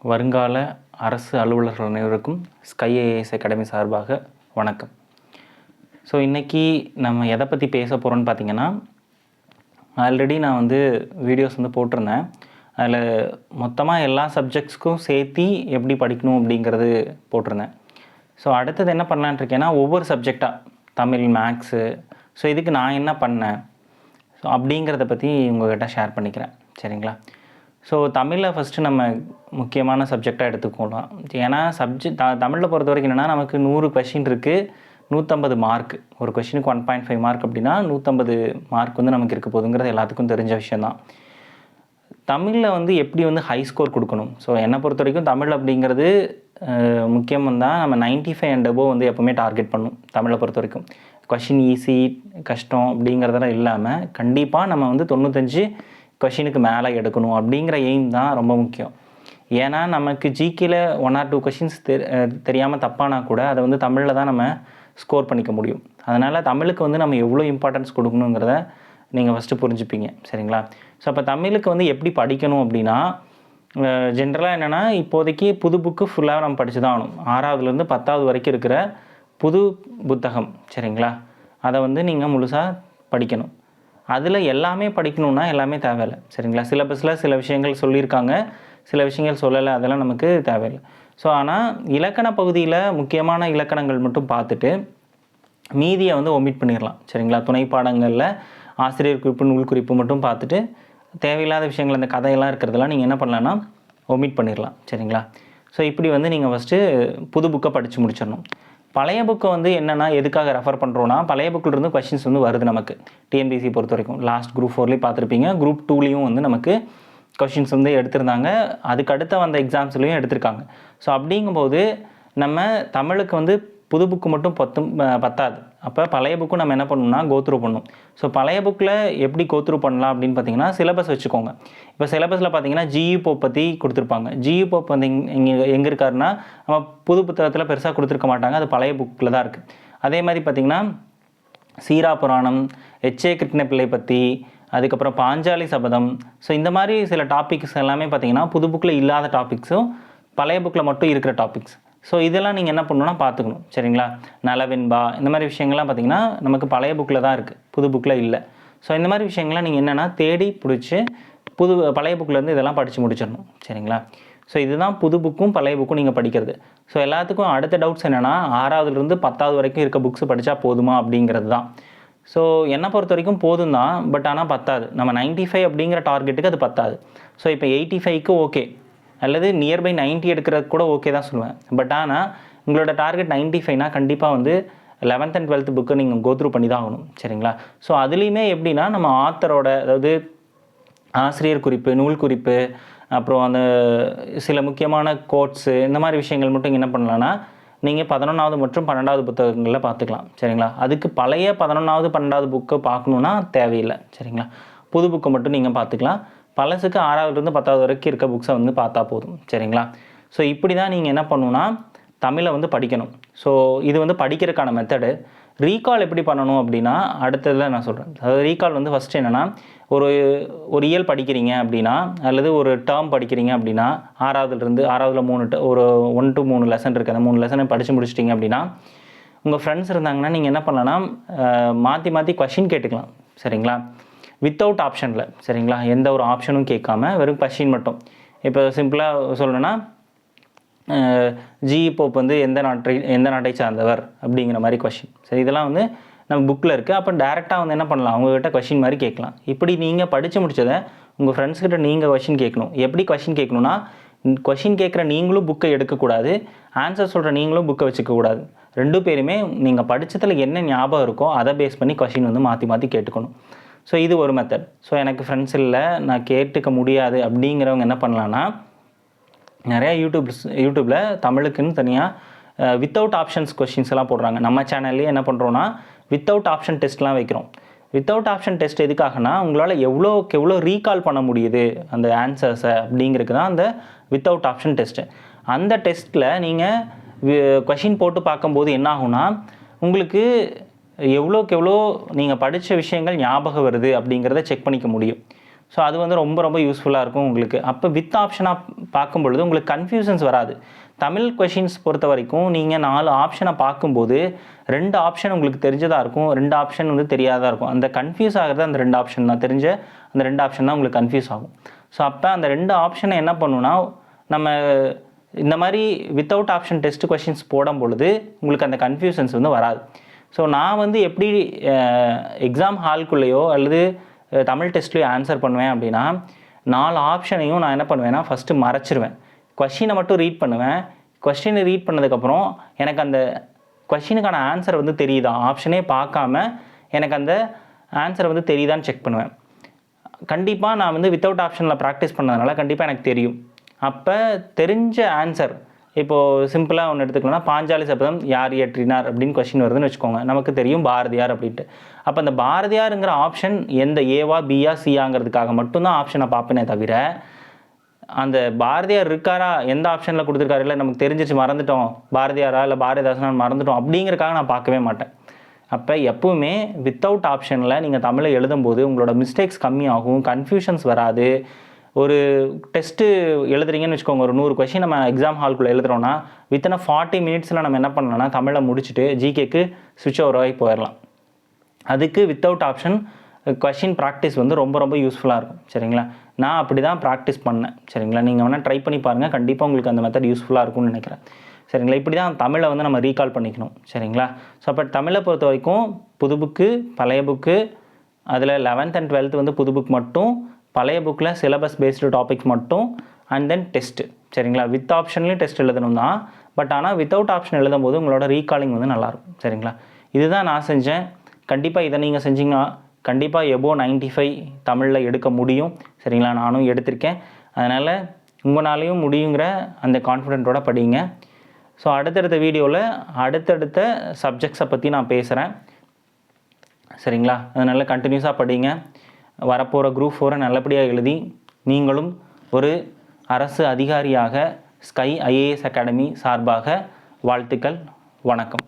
வருங்கால அரசு அலுவலர்கள் அனைவருக்கும் ஸ்கை ஐஏஎஸ் அகாடமி சார்பாக வணக்கம். ஸோ இன்றைக்கி நம்ம எதை பற்றி பேச போகிறோன்னு பார்த்தீங்கன்னா, ஆல்ரெடி நான் வீடியோஸ் போட்டிருந்தேன். அதில் மொத்தமாக எல்லா சப்ஜெக்ட்ஸ்க்கும் சேர்த்து எப்படி படிக்கணும் அப்படிங்கிறது போட்டிருந்தேன். ஸோ அடுத்தது என்ன பண்ணலான்னு இருக்கேன்னா, ஒவ்வொரு சப்ஜெக்டாக தமிழ், மேக்ஸு, ஸோ இதுக்கு நான் என்ன பண்ணேன் ஸோ அப்படிங்கிறத பற்றி உங்கள்கிட்ட ஷேர் பண்ணிக்கிறேன். சரிங்களா? ஸோ தமிழில் ஃபஸ்ட்டு நம்ம முக்கியமான சப்ஜெக்டாக எடுத்துக்கலாம். ஏன்னா தமிழில் பொறுத்த வரைக்கும் என்னென்னா, நமக்கு 100 கொஷின் இருக்குது, 150 மார்க். ஒரு கொஷினுக்கு 1.5 மார்க் அப்படின்னா 150 மார்க் நமக்கு இருக்க போகுதுங்கிறது எல்லாத்துக்கும் தெரிஞ்ச விஷயந்தான். தமிழில் எப்படி ஹை ஸ்கோர் கொடுக்கணும். ஸோ என்னை பொறுத்த வரைக்கும் தமிழ் அப்படிங்கிறது முக்கியம் தான். நம்ம 95 அண்ட் அபோவ் எப்போவுமே டார்கெட் பண்ணணும். தமிழை பொறுத்த வரைக்கும் கொஷின் ஈஸி கஷ்டம் அப்படிங்கிறதெல்லாம் இல்லாமல் கண்டிப்பாக நம்ம 95 கொஷினுக்கு மேலே எடுக்கணும் அப்படிங்கிற எய்ம் தான் ரொம்ப முக்கியம். ஏன்னா நமக்கு ஜிகேல 1 or 2 கொஷின்ஸ் தெரியாமல் தப்பானா கூட அதை தமிழில் தான் நம்ம ஸ்கோர் பண்ணிக்க முடியும். அதனால் தமிழுக்கு நம்ம எவ்வளோ இம்பார்ட்டன்ஸ் கொடுக்கணுங்கிறத நீங்கள் ஃபஸ்ட்டு புரிஞ்சுப்பீங்க. சரிங்களா? ஸோ அப்போ தமிழுக்கு எப்படி படிக்கணும் அப்படின்னா, ஜென்ரலாக என்னென்னா, இப்போதைக்கு புது புக்கு ஃபுல்லாக நம்ம படித்து தான் ஆகணும். 6வதுலேருந்து 10வது வரைக்கும் இருக்கிற புது புத்தகம். சரிங்களா? அதை நீங்கள் முழுசாக படிக்கணும். அதில் எல்லாமே படிக்கணுன்னா எல்லாமே தேவையில்லை. சரிங்களா? சிலபஸில் சில விஷயங்கள் சொல்லியிருக்காங்க, சில விஷயங்கள் சொல்லலை, அதெல்லாம் நமக்கு தேவையில்லை. ஸோ ஆனால் இலக்கண பகுதியில் முக்கியமான இலக்கணங்கள் மட்டும் பார்த்துட்டு மீதியை ஒமிட் பண்ணிடலாம். சரிங்களா? துணை பாடங்களில் ஆசிரியர் குறிப்பு, நூல் குறிப்பு மட்டும் பார்த்துட்டு தேவையில்லாத விஷயங்கள் அந்த கதையெல்லாம் இருக்கிறதெல்லாம் நீங்கள் என்ன பண்ணலான்னா ஒமிட் பண்ணிடலாம். சரிங்களா? ஸோ இப்படி நீங்கள் ஃபஸ்ட்டு புது புக்கை படித்து முடிச்சிடணும். பழைய புக்கை என்னென்னா எதுக்காக ரெஃபர் பண்ணுறோன்னா, பழைய புக்கிலிருந்து கொஷின்ஸ் வருது நமக்கு. டிஎன்பிஎஸ்சி பொறுத்த வரைக்கும் லாஸ்ட் குரூப் 4லேயும் பார்த்துருப்பீங்க, குரூப் 2லேயும் நமக்கு கொஷின்ஸ் எடுத்திருந்தாங்க. அதுக்கு அடுத்த வந்த எக்ஸாம்ஸ்லேயும் எடுத்திருக்காங்க. ஸோ அப்படிங்கும்போது நம்ம தமிழுக்கு புது புக்கு மட்டும் பத்தாது. அப்போ பழைய புக்கும் நம்ம என்ன பண்ணணும்னா கோத்ரூ பண்ணணும். ஸோ பழைய புக்கில் எப்படி கோத்ரூ பண்ணலாம் அப்படின்னு பார்த்தீங்கன்னா, சிலபஸ் வச்சுக்கோங்க. இப்போ சிலபஸில் பார்த்தீங்கன்னா ஜியு போப் பற்றி கொடுத்துருப்பாங்க. ஜியு போப் எங்கே இருக்காருன்னா, நம்ம புது புத்தகத்தில் பெருசாக கொடுத்துருக்க மாட்டாங்க, அது பழைய புக்கில் தான் இருக்குது. அதே மாதிரி பார்த்திங்கன்னா சீரா புராணம், எச்ஏ கிருஷ்ணப்பிள்ளை பற்றி, அதுக்கப்புறம் பாஞ்சாலி சபதம், ஸோ இந்த மாதிரி சில டாபிக்ஸ் எல்லாமே பார்த்திங்கன்னா புது புக்கில் இல்லாத டாபிக்ஸும் பழைய புக்கில் மட்டும் இருக்கிற டாபிக்ஸ். ஸோ இதெல்லாம் நீங்கள் என்ன பண்ணணுன்னா பார்த்துக்கணும். சரிங்களா? நலவெண்பா, இந்த மாதிரி விஷயங்கள்லாம் பார்த்திங்கன்னா நமக்கு பழைய புக்கில் தான் இருக்குது, புது புக்கில் இல்லை. ஸோ இந்த மாதிரி விஷயங்கள்லாம் நீங்கள் என்னென்னா தேடி பிடிச்சி பழைய புக்கிலேருந்து இதெல்லாம் படித்து முடிச்சிடணும். சரிங்களா? ஸோ இதுதான் புது புக்கும் பழைய புக்கும் நீங்கள் படிக்கிறது. ஸோ எல்லாத்துக்கும் அடுத்த டவுட்ஸ் என்னென்னா, 6வதுலேருந்து 10வது வரைக்கும் இருக்க புக்ஸ் படித்தா போதுமா அப்படிங்கிறது தான். ஸோ என்னை பொறுத்த வரைக்கும் போதும் தான், பட் ஆனால் பத்தாது. நம்ம 95 அப்படிங்கிற டார்கெட்டுக்கு அது பத்தாது. ஸோ இப்போ 85க்கு ஓகே, அல்லது நியர்பை 90 எடுக்கிறது கூட ஓகே தான் சொல்லுவேன். பட் ஆனால் உங்களோட டார்கெட் 95னா கண்டிப்பாக 11th and 12th புக்கு நீங்கள் கோத்ரூ பண்ணி தான் ஆகணும். சரிங்களா? ஸோ அதுலேயுமே எப்படின்னா, நம்ம ஆத்தரோட, அதாவது ஆசிரியர் குறிப்பு, நூல் குறிப்பு, அப்புறம் அந்த சில முக்கியமான கோட்ஸு, இந்த மாதிரி விஷயங்கள் மட்டும் என்ன பண்ணலான்னா நீங்கள் 11வது மற்றும் 12வது புத்தகங்களில் பார்த்துக்கலாம். சரிங்களா? அதுக்கு பழைய 11வது 12வது புக்கை பார்க்கணுன்னா தேவையில்லை. சரிங்களா? புது புக்கை மட்டும் நீங்கள் பார்த்துக்கலாம். பழசுக்கு 6வதுலேருந்து 10வது வரைக்கும் இருக்க புக்ஸை பார்த்தா போதும். சரிங்களா? ஸோ இப்படி தான் நீங்கள் என்ன பண்ணணுன்னா தமிழை படிக்கணும். ஸோ இது படிக்கிறதுக்கான மெத்தடு. ரீகால் எப்படி பண்ணணும் அப்படின்னா அடுத்ததில் நான் சொல்கிறேன். அதாவது ரீகால் ஃபஸ்ட்டு என்னென்னா, ஒரு இயல் படிக்கிறீங்க அப்படின்னா, அல்லது ஒரு டேர்ம் படிக்கிறீங்க அப்படின்னா, 6வதுலேருந்து 6வதுல 1 to 3 லெசன் இருக்குது. அந்த 3 லெசனை படித்து முடிச்சிட்டிங்க அப்படின்னா, உங்கள் ஃப்ரெண்ட்ஸ் இருந்தாங்கன்னா நீங்கள் என்ன பண்ணலான்னா மாற்றி மாற்றி கொஷின் கேட்டுக்கலாம். சரிங்களா? வித்தவுட் ஆப்ஷனில். சரிங்களா? எந்த ஒரு ஆப்ஷனும் கேட்காம வெறும் கொஷின் மட்டும். இப்போ சிம்பிளாக சொல்லணுன்னா, ஜிஇ போப் எந்த நாட்டை சார்ந்தவர் அப்படிங்கிற மாதிரி கொஷின். சரி, இதெல்லாம் நம்ம புக்கில் இருக்குது. அப்போ டேரெக்டாக என்ன பண்ணலாம், அவங்ககிட்ட கொஷின் மாதிரி கேட்கலாம். இப்படி நீங்கள் படித்து முடித்ததை உங்கள் ஃப்ரெண்ட்ஸ்கிட்ட நீங்கள் கொஷின் கேட்கணும். எப்படி கொஷின் கேட்கணுன்னா, கொஷின் கேட்குற நீங்களும் புக்கை எடுக்கக்கூடாது, ஆன்சர் சொல்கிற நீங்களும் புக்கை வச்சுக்கக்கூடாது. 2 பேருமே நீங்கள் படித்ததில் என்ன ஞாபகம் இருக்கோ அதை பேஸ் பண்ணி கொஷின் மாற்றி மாற்றி கேட்டுக்கணும். ஸோ இது ஒரு மெத்தட். ஸோ எனக்கு ஃப்ரெண்ட்ஸ் இல்லை, நான் கேட்டுக்க முடியாது அப்படிங்கிறவங்க என்ன பண்ணலான்னா, நிறையா யூடியூப்பில் தமிழுக்குன்னு தனியாக வித்தவுட் ஆப்ஷன்ஸ் கொஷின்ஸ் எல்லாம் போடுறாங்க. நம்ம சேனல்லேயே என்ன பண்ணுறோன்னா வித்தவுட் ஆப்ஷன் டெஸ்ட்லாம் வைக்கிறோம். வித்தவுட் ஆப்ஷன் டெஸ்ட் எதுக்காகனா, உங்களால் எவ்வளோ ரீகால் பண்ண முடியுது அந்த ஆன்சர்ஸை அப்படிங்கிறதுக்கு தான் அந்த வித்தவுட் ஆப்ஷன் டெஸ்ட்டு. அந்த டெஸ்ட்டில் நீங்கள் கொஷின் போட்டு பார்க்கும்போது என்ன ஆகும்னா, உங்களுக்கு எவ்வளோக்கு எவ்வளோ நீங்கள் படித்த விஷயங்கள் ஞாபகம் வருது அப்படிங்கிறத செக் பண்ணிக்க முடியும். ஸோ அது வந்து ரொம்ப ரொம்ப யூஸ்ஃபுல்லாக இருக்கும் உங்களுக்கு. அப்போ வித் ஆப்ஷனாக பார்க்கும் பொழுது உங்களுக்கு கன்ஃபியூஷன்ஸ் வராது. தமிழ் கொஷின்ஸ் பொறுத்த வரைக்கும் நீங்கள் 4 ஆப்ஷனை பார்க்கும்போது 2 ஆப்ஷன் உங்களுக்கு தெரிஞ்சதாக இருக்கும், 2 ஆப்ஷன் வந்து தெரியாததாக இருக்கும். அந்த கன்ஃபியூஸ் ஆகிறது அந்த 2 ஆப்ஷன் தான், தெரிஞ்ச அந்த 2 ஆப்ஷன் தான் உங்களுக்கு கன்ஃபியூஸ் ஆகும். ஸோ அப்போ அந்த 2 ஆப்ஷனை என்ன பண்ணுன்னா, நம்ம இந்த மாதிரி வித்தவுட் ஆப்ஷன் டெஸ்ட் கொஷின்ஸ் போடும் பொழுது உங்களுக்கு அந்த கன்ஃபியூஷன்ஸ் வந்து வராது. ஸோ நான் வந்து எப்படி எக்ஸாம் ஹால்குள்ளேயோ அல்லது தமிழ் டெஸ்ட்லேயோ ஆன்சர் பண்ணுவேன் அப்படின்னா, 4 ஆப்ஷனையும் நான் என்ன பண்ணுவேன்னா ஃபஸ்ட்டு மறைச்சிருவேன். கொஷினை மட்டும் ரீட் பண்ணுவேன். கொஷினை ரீட் பண்ணதுக்கப்புறம் எனக்கு அந்த கொஷினுக்கான ஆன்சர் வந்து தெரியுதா, ஆப்ஷனே பார்க்காம எனக்கு அந்த ஆன்சர் வந்து தெரியுதான்னு செக் பண்ணுவேன். கண்டிப்பாக நான் வந்து வித்தவுட் ஆப்ஷனில் ப்ராக்டிஸ் பண்ணதுனால கண்டிப்பாக எனக்கு தெரியும். அப்போ தெரிஞ்ச ஆன்சர், இப்போது சிம்பிளாக ஒன்று எடுத்துக்கணும்னா, பாஞ்சாலி சபதம் யார் இயற்றினார் அப்படின்னு கொஷின் வருதுன்னு வச்சுக்கோங்க. நமக்கு தெரியும் பாரதியார் அப்படின்ட்டு. அப்போ அந்த பாரதியாருங்கிற ஆப்ஷன் எந்த ஏவா பியா சியாங்கிறதுக்காக மட்டும்தான் ஆப்ஷனை பார்ப்பேனே தவிர, அந்த பாரதியார் இருக்காரா, எந்த ஆப்ஷனில் கொடுத்துருக்காரு, இல்லை நமக்கு தெரிஞ்சிச்சு மறந்துட்டோம், பாரதியாரா இல்லை பாரதிதாசனா மறந்துட்டோம் அப்படிங்கிறக்காக நான் பார்க்கவே மாட்டேன். அப்போ எப்பவுமே வித்தவுட் ஆப்ஷனில் நீங்கள் தமிழை எழுதும்போது உங்களோட மிஸ்டேக்ஸ் கம்மியாகும், கன்ஃபியூஷன்ஸ் வராது. ஒரு டெஸ்ட்டு எழுதுறீங்கன்னு வச்சுக்கோங்க, ஒரு 100 கொஷின் நம்ம எக்ஸாம் ஹால்குள்ளே எழுதுறோன்னா வித்தின் 40 மினிட்ஸில் நம்ம என்ன பண்ணலாம்னா தமிழை முடிச்சுட்டு ஜிகேக்கு ஸ்விட்ச் ஓவர் ஆகி போயிடலாம். அதுக்கு வித்தவுட் ஆப்ஷன் கொஷின் ப்ராக்டிஸ் வந்து ரொம்ப ரொம்ப யூஸ்ஃபுல்லாக இருக்கும். சரிங்களா, நான் அப்படி தான் ப்ராக்டிஸ் பண்ணேன். சரிங்களா, நீங்கள் வேணால் ட்ரை பண்ணி பாருங்கள், கண்டிப்பாக உங்களுக்கு அந்த மெத்தட் யூஸ்ஃபுல்லாக இருக்கும்னு நினைக்கிறேன். சரிங்களா, இப்படி தான் தமிழை வந்து நம்ம ரீகால் பண்ணிக்கணும். சரிங்களா, ஸோ அப்போ தமிழை பொறுத்த வரைக்கும் புது புக்கு, பழைய புக்கு, அதில் 11th and 12th வந்து புது புக் மட்டும், பழைய புக்கில் சிலபஸ் பேஸ்டு டாபிக்ஸ் மட்டும், அண்ட் தென் டெஸ்ட்டு. சரிங்களா, வித் ஆப்ஷன்லேயும் டெஸ்ட் எழுதணும் தான், பட் ஆனால் வித்தவுட் ஆப்ஷன் எழுதும் போது உங்களோட ரீகாலிங் வந்து நல்லாயிருக்கும். சரிங்களா, இதுதான் நான் செஞ்சேன். கண்டிப்பாக இதை நீங்கள் செஞ்சிங்கன்னா கண்டிப்பாக எபோ 95 தமிழில் எடுக்க முடியும். சரிங்களா, நானும் எடுத்திருக்கேன். அதனால் உங்களாலையும் முடியுங்கிற அந்த கான்ஃபிடென்ட்டோட படிங்க. ஸோ அடுத்தடுத்த வீடியோவில் அடுத்தடுத்த சப்ஜெக்ட்ஸை பற்றி நான் பேசுகிறேன். சரிங்களா, அதனால் கண்டினியூஸாக படிங்க. வரப்போகிற குரூப் 4 நல்லபடியாக எழுதி நீங்களும் ஒரு அரசு அதிகாரியாக ஸ்கை ஐஏஎஸ் அகாடமி சார்பாக வாழ்த்துக்கள். வணக்கம்.